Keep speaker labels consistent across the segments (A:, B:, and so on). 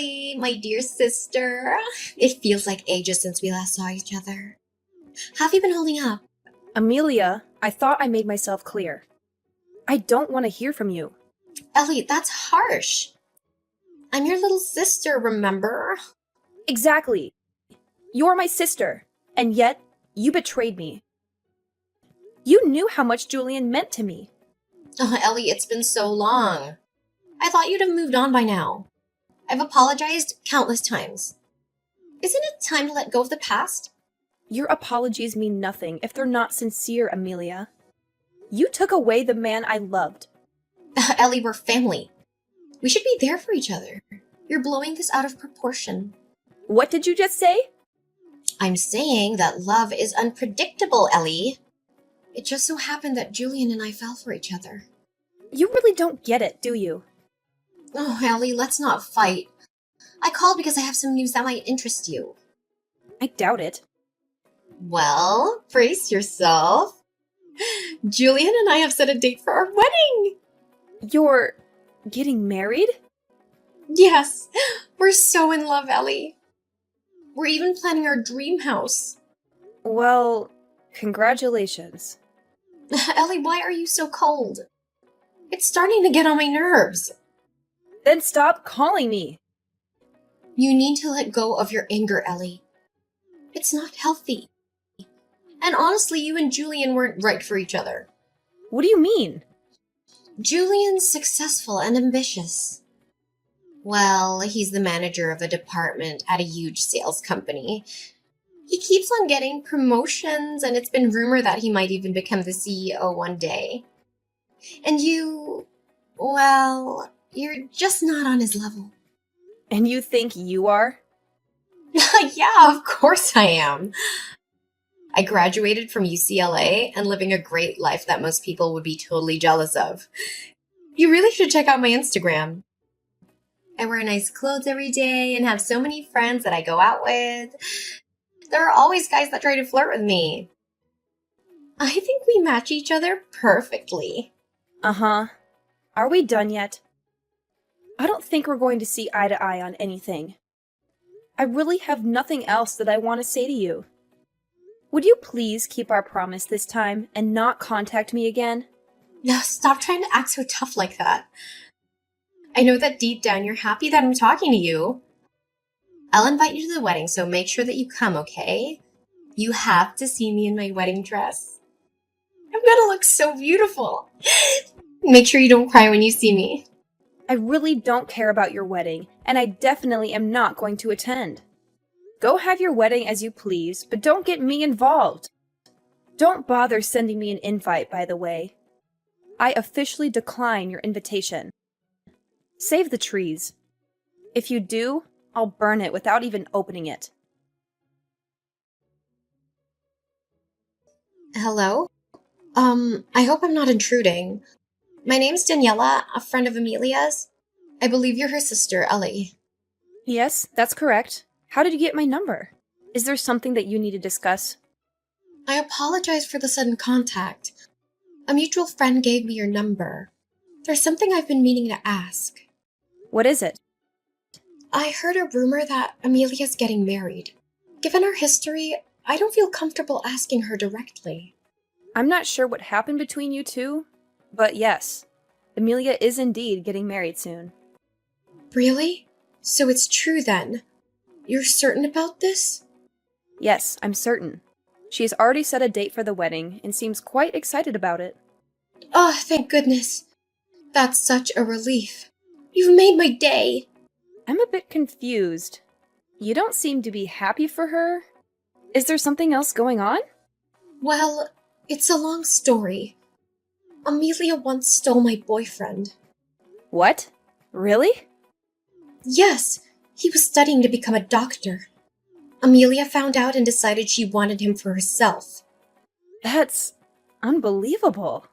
A: Ellie, my dear sister. It feels like ages since we last saw each other. How have you been holding up?
B: Amelia, I thought I made myself clear. I don't want to hear from you.
A: Ellie, that's harsh. I'm your little sister, remember?
B: Exactly. You're my sister, and yet you betrayed me. You knew how much Julian meant to me.
A: Oh, Ellie, it's been so long. I thought you'd have moved on by now. I've apologized countless times. Isn't it time to let go of the past?
B: Your apologies mean nothing if they're not sincere, Amelia. You took away the man I loved.
A: Ellie, we're family. We should be there for each other. You're blowing this out of proportion.
B: What did you just say?
A: I'm saying that love is unpredictable, Ellie. It just so happened that Julian and I fell for each other.
B: You really don't get it, do you?
A: Oh, Ellie, let's not fight. I called because I have some news that might interest you.
B: I doubt it.
A: Well, brace yourself. Julian and I have set a date for our wedding.
B: You're getting married?
A: Yes, we're so in love, Ellie. We're even planning our dream house.
B: Well, congratulations.
A: Ellie, why are you so cold? It's starting to get on my nerves.
B: Then stop calling me.
A: You need to let go of your anger, Ellie. It's not healthy. And honestly, you and Julian weren't right for each other.
B: What do you mean?
A: Julian's successful and ambitious. Well, he's the manager of a department at a huge sales company. He keeps on getting promotions, and it's been rumored that he might even become the CEO one day. And you, well, you're just not on his level.
B: And you think you are?
A: Yeah, of course I am. I graduated from UCLA and living a great life that most people would be totally jealous of. You really should check out my Instagram. I wear nice clothes every day and have so many friends that I go out with. There are always guys that try to flirt with me. I think we match each other perfectly.
B: Uh-huh. Are we done yet? I don't think we're going to see eye to eye on anything. I really have nothing else that I want to say to you. Would you please keep our promise this time and not contact me again?
A: No, stop trying to act so tough like that. I know that deep down you're happy that I'm talking to you. I'll invite you to the wedding, so make sure that you come, okay? You have to see me in my wedding dress. I'm gonna look so beautiful. Make sure you don't cry when you see me.
B: I really don't care about your wedding, and I definitely am not going to attend. Go have your wedding as you please, but don't get me involved. Don't bother sending me an invite, by the way. I officially decline your invitation. Save the trees. If you do, I'll burn it without even opening it.
A: Hello? I hope I'm not intruding. My name's Daniela, a friend of Amelia's. I believe you're her sister, Ellie.
B: Yes, that's correct. How did you get my number? Is there something that you need to discuss?
A: I apologize for the sudden contact. A mutual friend gave me your number. There's something I've been meaning to ask.
B: What is it?
A: I heard a rumor that Amelia's getting married. Given our history, I don't feel comfortable asking her directly.
B: I'm not sure what happened between you two, but yes, Amelia is indeed getting married soon.
A: Really? So it's true then? You're certain about this?
B: Yes, I'm certain. She has already set a date for the wedding and seems quite excited about it.
A: Oh, thank goodness. That's such a relief. You've made my day.
B: I'm a bit confused. You don't seem to be happy for her. Is there something else going on?
A: Well, it's a long story. Amelia once stole my boyfriend.
B: What? Really?
A: Yes, he was studying to become a doctor. Amelia found out and decided she wanted him for herself.
B: That's unbelievable.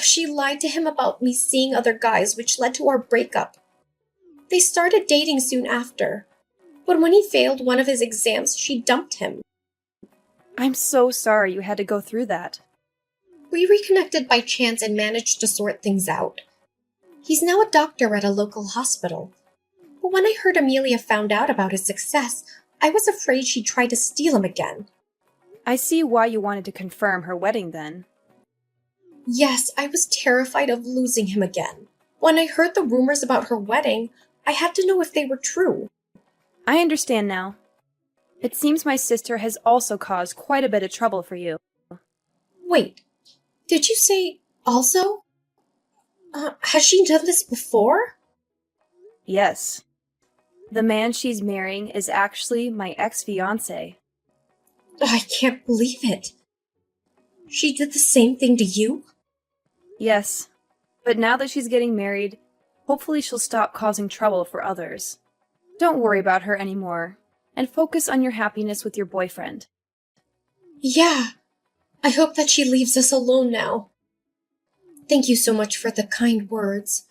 A: She lied to him about me seeing other guys, which led to our breakup. They started dating soon after, but when he failed one of his exams, she dumped him.
B: I'm so sorry you had to go through that.
A: We reconnected by chance and managed to sort things out. He's now a doctor at a local hospital. When I heard Amelia found out about his success, I was afraid she'd try to steal him again.
B: I see why you wanted to confirm her wedding then.
A: Yes, I was terrified of losing him again. When I heard the rumors about her wedding, I had to know if they were true.
B: I understand now. It seems my sister has also caused quite a bit of trouble for you.
A: Wait, did you say also? Has she done this before?
B: Yes. The man she's marrying is actually my ex-fiancé.
A: I can't believe it. She did the same thing to you?
B: Yes. But now that she's getting married, hopefully she'll stop causing trouble for others. Don't worry about her anymore, and focus on your happiness with your boyfriend.
A: Yeah. I hope that she leaves us alone now. Thank you so much for the kind words.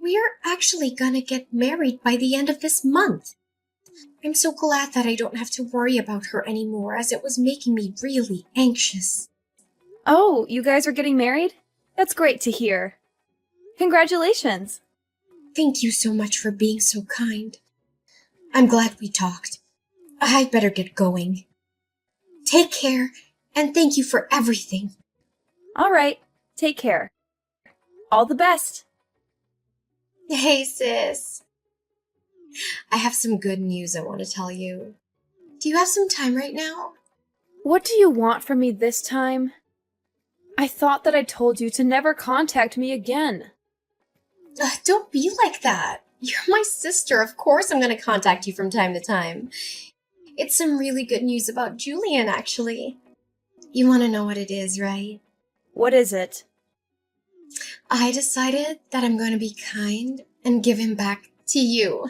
A: We're actually gonna get married by the end of this month. I'm so glad that I don't have to worry about her anymore, as it was making me really anxious.
B: Oh, you guys are getting married? That's great to hear. Congratulations!
A: Thank you so much for being so kind. I'm glad we talked. I'd better get going. Take care, and thank you for everything.
B: All right, take care. All the best!
A: Hey, sis. I have some good news I want to tell you. Do you have some time right now?
B: What do you want from me this time? I thought that I told you to never contact me again.
A: Don't be like that. You're my sister. Of course I'm going to contact you from time to time. It's some really good news about Julian, actually. You want to know what it is, right?
B: What is it?
A: I decided that I'm going to be kind and give him back to you.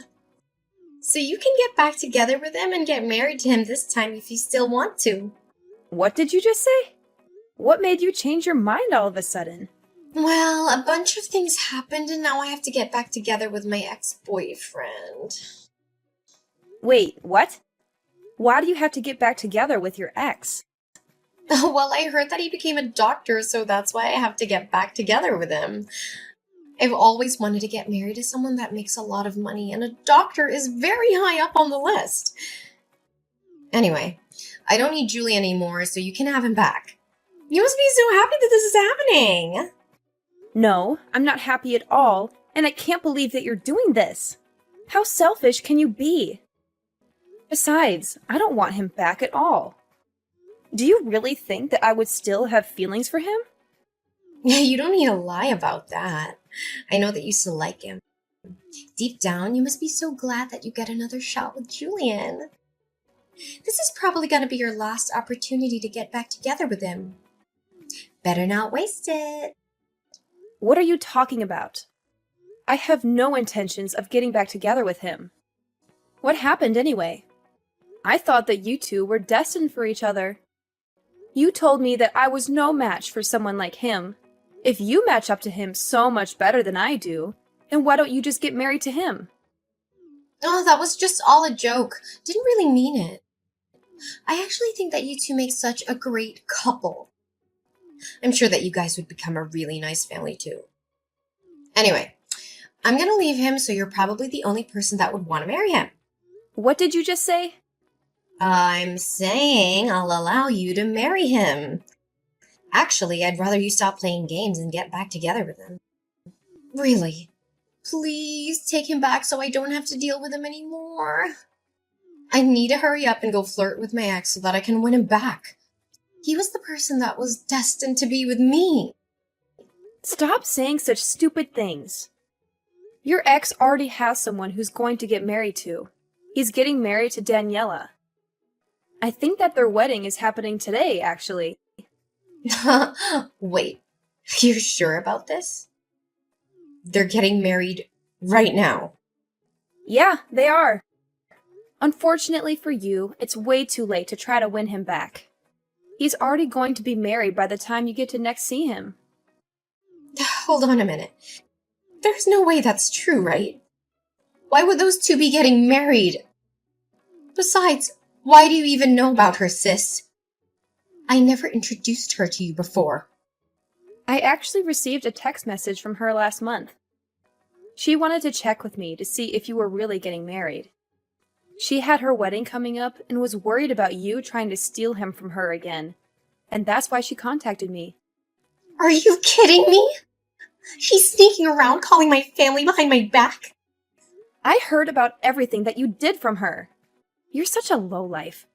A: So you can get back together with him and get married to him this time if you still want to.
B: What did you just say? What made you change your mind all of a sudden?
A: Well, a bunch of things happened and now I have to get back together with my ex-boyfriend.
B: Wait, what? Why do you have to get back together with your ex?
A: Well, I heard that he became a doctor, so that's why I have to get back together with him. I've always wanted to get married to someone that makes a lot of money, and a doctor is very high up on the list. Anyway, I don't need Julie anymore, so you can have him back. You must be so happy that this is happening.
B: No, I'm not happy at all, and I can't believe that you're doing this. How selfish can you be? Besides, I don't want him back at all. Do you really think that I would still have feelings for him?
A: You don't need to lie about that. I know that you still like him. Deep down, you must be so glad that you get another shot with Julian. This is probably going to be your last opportunity to get back together with him. Better not waste it.
B: What are you talking about? I have no intentions of getting back together with him. What happened anyway? I thought that you two were destined for each other. You told me that I was no match for someone like him. If you match up to him so much better than I do, then why don't you just get married to him?
A: Oh, that was just all a joke. Didn't really mean it. I actually think that you two make such a great couple. I'm sure that you guys would become a really nice family too. Anyway, I'm gonna leave him, so you're probably the only person that would want to marry him.
B: What did you just say?
A: I'm saying I'll allow you to marry him. Actually, I'd rather you stop playing games and get back together with him. Really. Please take him back so I don't have to deal with him anymore. I need to hurry up and go flirt with my ex so that I can win him back. He was the person that was destined to be with me.
B: Stop saying such stupid things. Your ex already has someone who's going to get married to. He's getting married to Daniela. I think that their wedding is happening today, actually.
A: Wait, you're sure about this? They're getting married right now.
B: Yeah, they are. Unfortunately for you, it's way too late to try to win him back. He's already going to be married by the time you get to next see him.
A: Hold on a minute. There's no way that's true, right? Why would those two be getting married? Besides, why do you even know about her, sis? I never introduced her to you before.
B: I actually received a text message from her last month. She wanted to check with me to see if you were really getting married. She had her wedding coming up and was worried about you trying to steal him from her again. And that's why she contacted me.
A: Are you kidding me? She's sneaking around calling my family behind my back?
B: I heard about everything that you did from her. You're such a lowlife.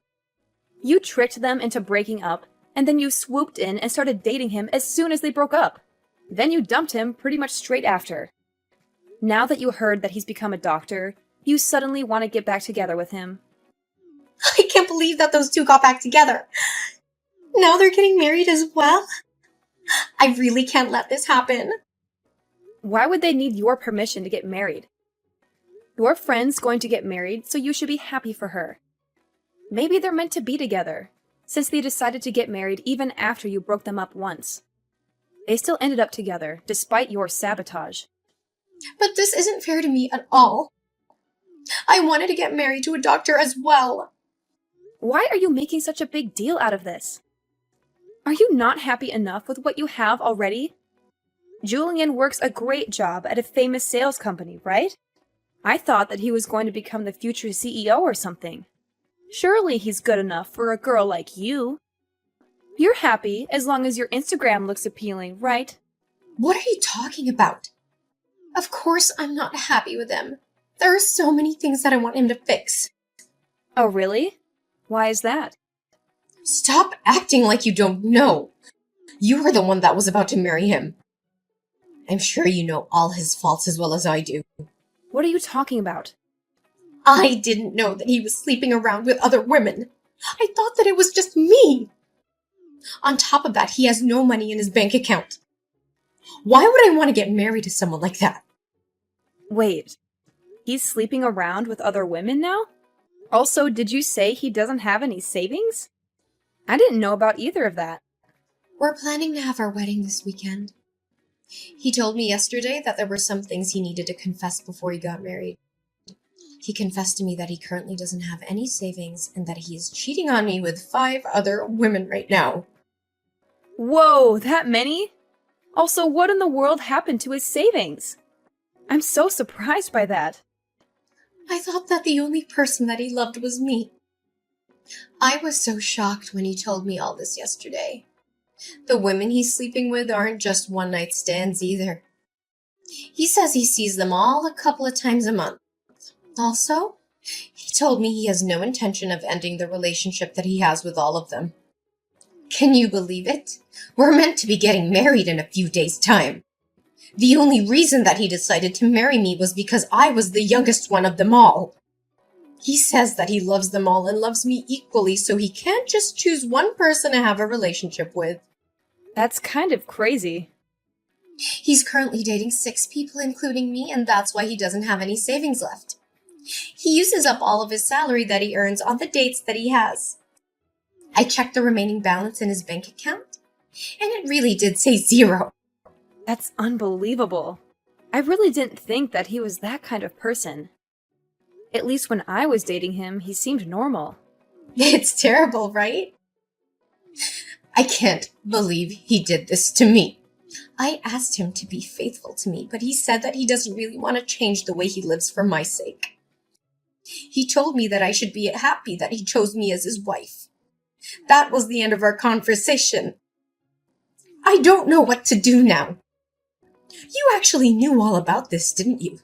B: You tricked them into breaking up, and then you swooped in and started dating him as soon as they broke up. Then you dumped him pretty much straight after. Now that you heard that he's become a doctor, you suddenly want to get back together with him.
A: I can't believe that those two got back together. Now they're getting married as well? I really can't let this happen.
B: Why would they need your permission to get married? Your friend's going to get married, so you should be happy for her. Maybe they're meant to be together, since they decided to get married even after you broke them up once. They still ended up together, despite your sabotage.
A: But this isn't fair to me at all. I wanted to get married to a doctor as well.
B: Why are you making such a big deal out of this? Are you not happy enough with what you have already? Julian works a great job at a famous sales company, right? I thought that he was going to become the future CEO or something. Surely he's good enough for a girl like you. You're happy as long as your Instagram looks appealing, right?
A: What are you talking about? Of course I'm not happy with him. There are so many things that I want him to fix.
B: Oh, really? Why is that?
A: Stop acting like you don't know. You are the one that was about to marry him. I'm sure you know all his faults as well as I do.
B: What are you talking about?
A: I didn't know that he was sleeping around with other women. I thought that it was just me. On top of that, he has no money in his bank account. Why would I want to get married to someone like that?
B: Wait, he's sleeping around with other women now? Also, did you say he doesn't have any savings? I didn't know about either of that.
A: We're planning to have our wedding this weekend. He told me yesterday that there were some things he needed to confess before he got married. He confessed to me that he currently doesn't have any savings and that he is cheating on me with 5 other women right now.
B: Whoa, that many? Also, what in the world happened to his savings? I'm so surprised by that.
A: I thought that the only person that he loved was me. I was so shocked when he told me all this yesterday. The women he's sleeping with aren't just one-night stands either. He says he sees them all a couple of times a month. Also, he told me he has no intention of ending the relationship that he has with all of them. Can you believe it? We're meant to be getting married in a few days' time. The only reason that he decided to marry me was because I was the youngest one of them all. He says that he loves them all and loves me equally, so he can't just choose one person to have a relationship with.
B: That's kind of crazy.
A: He's currently dating 6 people, including me, and that's why he doesn't have any savings left. He uses up all of his salary that he earns on the dates that he has. I checked the remaining balance in his bank account, and it really did say 0.
B: That's unbelievable. I really didn't think that he was that kind of person. At least when I was dating him, he seemed normal.
A: It's terrible, right? I can't believe he did this to me. I asked him to be faithful to me, but he said that he doesn't really want to change the way he lives for my sake. He told me that I should be happy that he chose me as his wife. That was the end of our conversation. I don't know what to do now. You actually knew all about this, didn't you?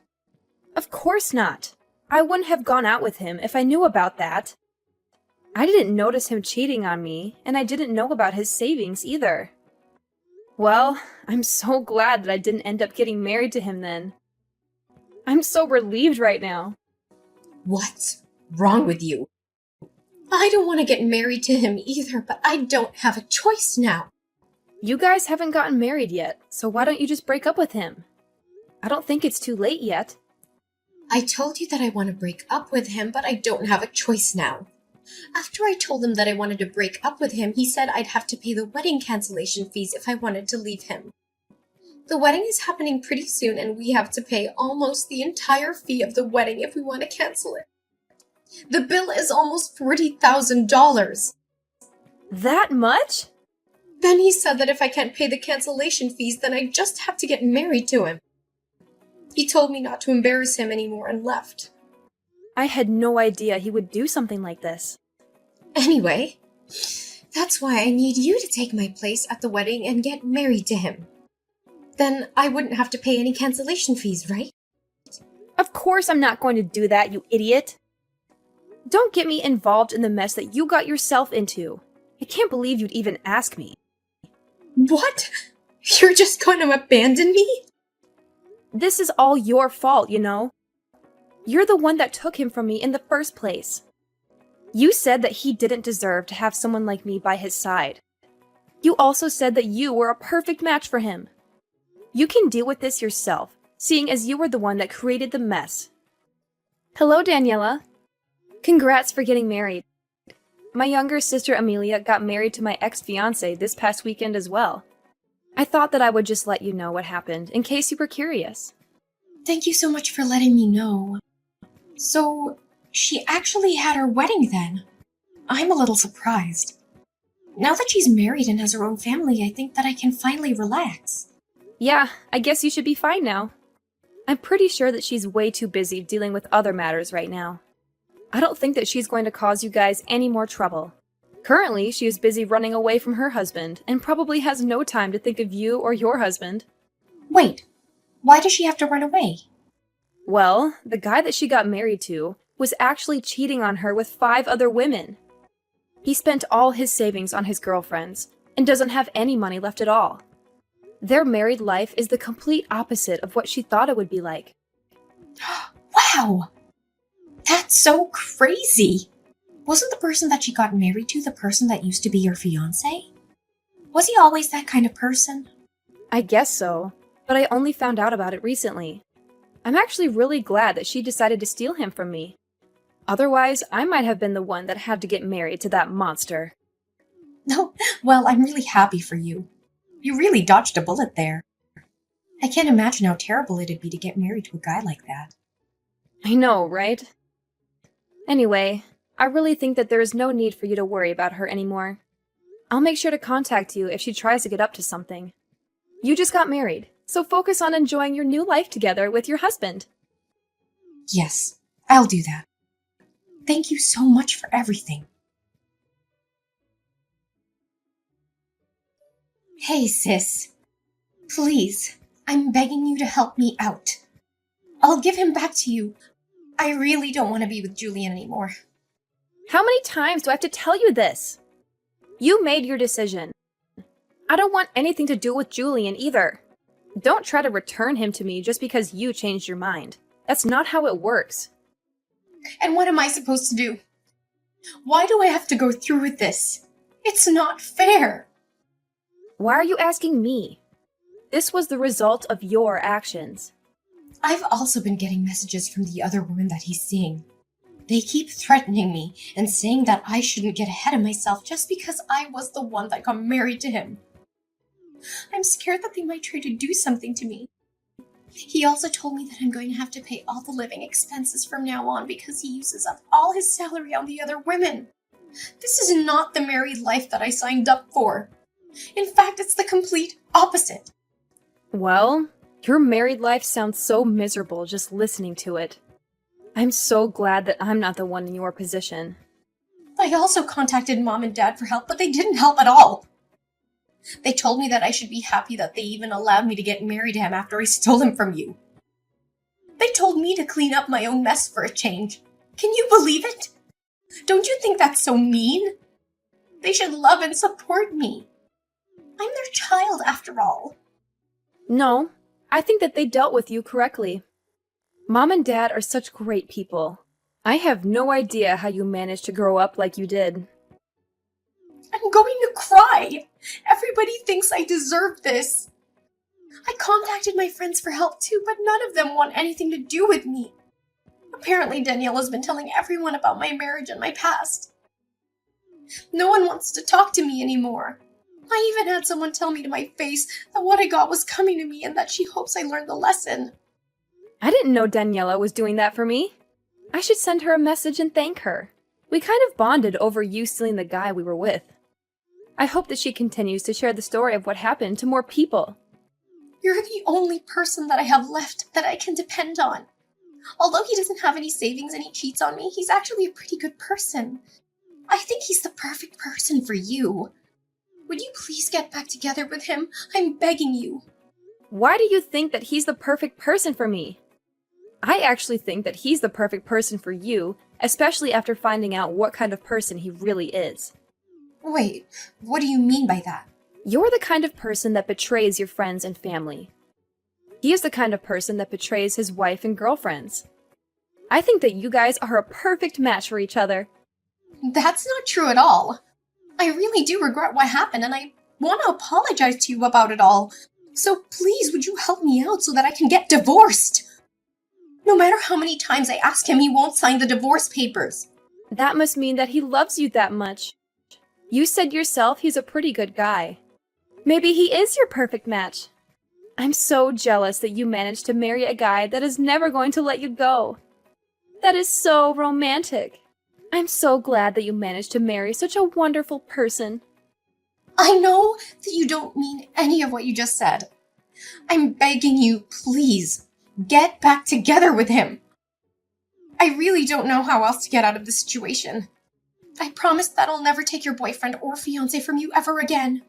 B: Of course not. I wouldn't have gone out with him if I knew about that. I didn't notice him cheating on me, and I didn't know about his savings either. Well, I'm so glad that I didn't end up getting married to him then. I'm so relieved right now.
A: What's wrong with you? I don't want to get married to him either, but I don't have a choice now.
B: You guys haven't gotten married yet, so why don't you just break up with him? I don't think it's too late yet.
A: I told you that I want to break up with him, but I don't have a choice now. After I told him that I wanted to break up with him, he said I'd have to pay the wedding cancellation fees if I wanted to leave him. The wedding is happening pretty soon, and we have to pay almost the entire fee of the wedding if we want to cancel it. The bill is almost $40,000.
B: That much?
A: Then he said that if I can't pay the cancellation fees, then I just have to get married to him. He told me not to embarrass him anymore and left.
B: I had no idea he would do something like this.
A: Anyway, that's why I need you to take my place at the wedding and get married to him. Then I wouldn't have to pay any cancellation fees, right?
B: Of course I'm not going to do that, you idiot. Don't get me involved in the mess that you got yourself into. I can't believe you'd even ask me.
A: What? You're just going to abandon me?
B: This is all your fault, you know. You're the one that took him from me in the first place. You said that he didn't deserve to have someone like me by his side. You also said that you were a perfect match for him. You can deal with this yourself, seeing as you were the one that created the mess. Hello, Daniela. Congrats for getting married. My younger sister Amelia got married to my ex-fiancé this past weekend as well. I thought that I would just let you know what happened, in case you were curious.
A: Thank you so much for letting me know. So, she actually had her wedding then? I'm a little surprised. Now that she's married and has her own family, I think that I can finally relax.
B: Yeah, I guess you should be fine now. I'm pretty sure that she's way too busy dealing with other matters right now. I don't think that she's going to cause you guys any more trouble. Currently, she is busy running away from her husband and probably has no time to think of you or your husband.
A: Wait, why does she have to run away?
B: Well, the guy that she got married to was actually cheating on her with 5 other women. He spent all his savings on his girlfriends and doesn't have any money left at all. Their married life is the complete opposite of what she thought it would be like.
A: Wow! That's so crazy! Wasn't the person that she got married to the person that used to be your fiancé? Was he always that kind of person?
B: I guess so, but I only found out about it recently. I'm actually really glad that she decided to steal him from me. Otherwise, I might have been the one that had to get married to that monster.
A: No, well, I'm really happy for you. You really dodged a bullet there. I can't imagine how terrible it'd be to get married to a guy like that.
B: I know, right? Anyway, I really think that there is no need for you to worry about her anymore. I'll make sure to contact you if she tries to get up to something. You just got married, so focus on enjoying your new life together with your husband.
A: Yes, I'll do that. Thank you so much for everything. Hey, sis. Please, I'm begging you to help me out. I'll give him back to you. I really don't want to be with Julian anymore.
B: How many times do I have to tell you this? You made your decision. I don't want anything to do with Julian either. Don't try to return him to me just because you changed your mind. That's not how it works.
A: And what am I supposed to do? Why do I have to go through with this? It's not fair.
B: Why are you asking me? This was the result of your actions.
A: I've also been getting messages from the other women that he's seeing. They keep threatening me and saying that I shouldn't get ahead of myself just because I was the one that got married to him. I'm scared that they might try to do something to me. He also told me that I'm going to have to pay all the living expenses from now on because he uses up all his salary on the other women. This is not the married life that I signed up for. In fact, it's the complete opposite.
B: Well, your married life sounds so miserable just listening to it. I'm so glad that I'm not the one in your position.
A: I also contacted Mom and Dad for help, but they didn't help at all. They told me that I should be happy that they even allowed me to get married to him after I stole him from you. They told me to clean up my own mess for a change. Can you believe it? Don't you think that's so mean? They should love and support me. I'm their child after all.
B: No, I think that they dealt with you correctly. Mom and Dad are such great people. I have no idea how you managed to grow up like you did.
A: I'm going to cry. Everybody thinks I deserve this. I contacted my friends for help too, but none of them want anything to do with me. Apparently, Daniela's been telling everyone about my marriage and my past. No one wants to talk to me anymore. I even had someone tell me to my face that what I got was coming to me and that she hopes I learned the lesson.
B: I didn't know Daniela was doing that for me. I should send her a message and thank her. We kind of bonded over you stealing the guy we were with. I hope that she continues to share the story of what happened to more people.
A: You're the only person that I have left that I can depend on. Although he doesn't have any savings and he cheats on me, he's actually a pretty good person. I think he's the perfect person for you. Would you please get back together with him? I'm begging you.
B: Why do you think that he's the perfect person for me? I actually think that he's the perfect person for you, especially after finding out what kind of person he really is.
A: Wait, what do you mean by that?
B: You're the kind of person that betrays your friends and family. He is the kind of person that betrays his wife and girlfriends. I think that you guys are a perfect match for each other.
A: That's not true at all. I really do regret what happened, and I want to apologize to you about it all. So please, would you help me out so that I can get divorced? No matter how many times I ask him, he won't sign the divorce papers.
B: That must mean that he loves you that much. You said yourself he's a pretty good guy. Maybe he is your perfect match. I'm so jealous that you managed to marry a guy that is never going to let you go. That is so romantic. I'm so glad that you managed to marry such a wonderful person.
A: I know that you don't mean any of what you just said. I'm begging you, please, get back together with him. I really don't know how else to get out of this situation. I promise that I'll never take your boyfriend or fiancé from you ever again.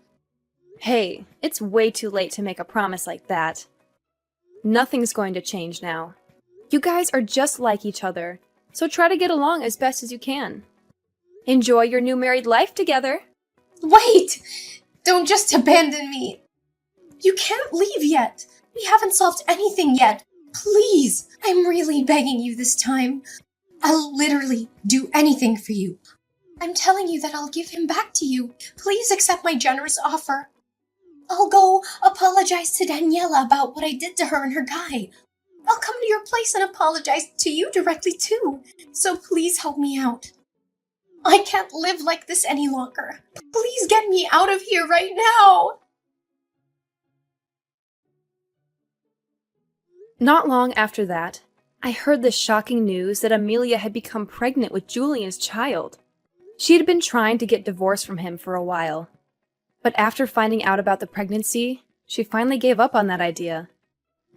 B: Hey, it's way too late to make a promise like that. Nothing's going to change now. You guys are just like each other, so try to get along as best as you can. Enjoy your new married life together.
A: Wait! Don't just abandon me. You can't leave yet. We haven't solved anything yet. Please, I'm really begging you this time. I'll literally do anything for you. I'm telling you that I'll give him back to you. Please accept my generous offer. I'll go apologize to Daniela about what I did to her and her guy. I'll come to your place and apologize to you directly too. So please help me out. I can't live like this any longer. Please get me out of here right now.
B: Not long after that, I heard the shocking news that Amelia had become pregnant with Julian's child. She had been trying to get divorced from him for a while. But after finding out about the pregnancy, she finally gave up on that idea.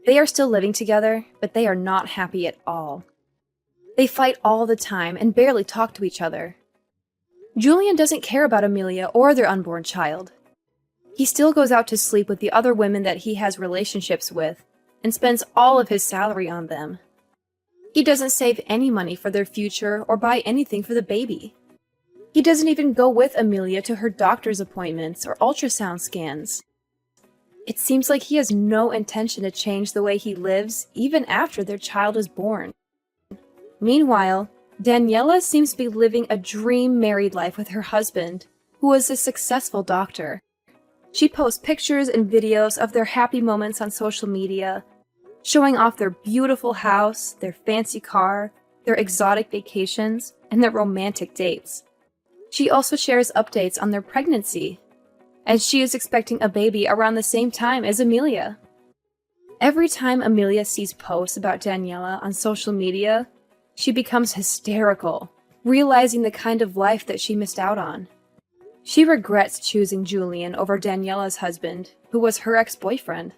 B: They are still living together, but they are not happy at all. They fight all the time and barely talk to each other. Julian doesn't care about Amelia or their unborn child. He still goes out to sleep with the other women that he has relationships with and spends all of his salary on them. He doesn't save any money for their future or buy anything for the baby. He doesn't even go with Amelia to her doctor's appointments or ultrasound scans. It seems like he has no intention to change the way he lives even after their child is born. Meanwhile, Daniela seems to be living a dream married life with her husband, who is a successful doctor. She posts pictures and videos of their happy moments on social media, showing off their beautiful house, their fancy car, their exotic vacations, and their romantic dates. She also shares updates on their pregnancy, as she is expecting a baby around the same time as Amelia. Every time Amelia sees posts about Daniela on social media, she becomes hysterical, realizing the kind of life that she missed out on. She regrets choosing Julian over Daniela's husband, who was her ex-boyfriend.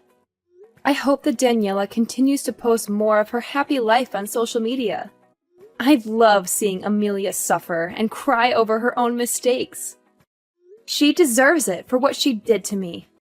B: I hope that Daniela continues to post more of her happy life on social media. I love seeing Amelia suffer and cry over her own mistakes. She deserves it for what she did to me.